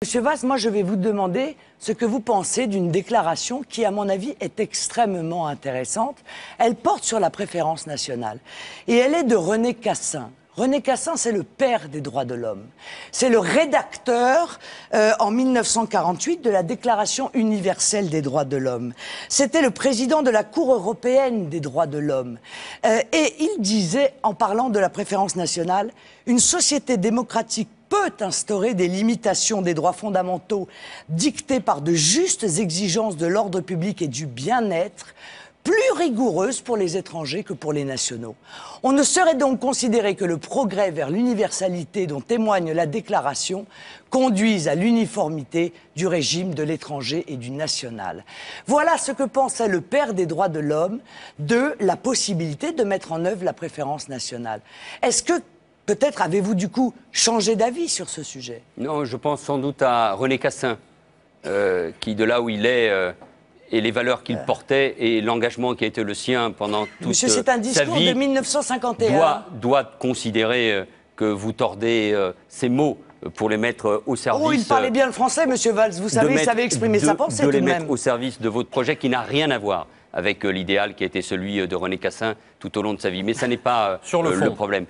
Monsieur Valls, moi je vais vous demander ce que vous pensez d'une déclaration qui, à mon avis, est extrêmement intéressante. Elle porte sur la préférence nationale. Et elle est de René Cassin. René Cassin, c'est le père des droits de l'homme. C'est le rédacteur, en 1948, de la Déclaration universelle des droits de l'homme. C'était le président de la Cour européenne des droits de l'homme. Et il disait, en parlant de la préférence nationale, une société démocratique peut instaurer des limitations des droits fondamentaux dictées par de justes exigences de l'ordre public et du bien-être, plus rigoureuses pour les étrangers que pour les nationaux. On ne saurait donc considérer que le progrès vers l'universalité dont témoigne la déclaration conduise à l'uniformité du régime de l'étranger et du national. Voilà ce que pensait le père des droits de l'homme de la possibilité de mettre en œuvre la préférence nationale. Est-ce que peut-être avez-vous du coup changé d'avis sur ce sujet? Non, je pense sans doute à René Cassin, qui de là où il est, et les valeurs qu'il portait et l'engagement qui a été le sien pendant toute sa vie. C'est un discours de 1951. Doit considérer que vous tordez ces mots pour les mettre au service... Oh, il parlait bien le français, Monsieur Valls, vous savez, il savait exprimer sa pensée tout de même. De les mettre au service de votre projet qui n'a rien à voir avec l'idéal qui a été celui de René Cassin tout au long de sa vie. Mais ça n'est pas le problème.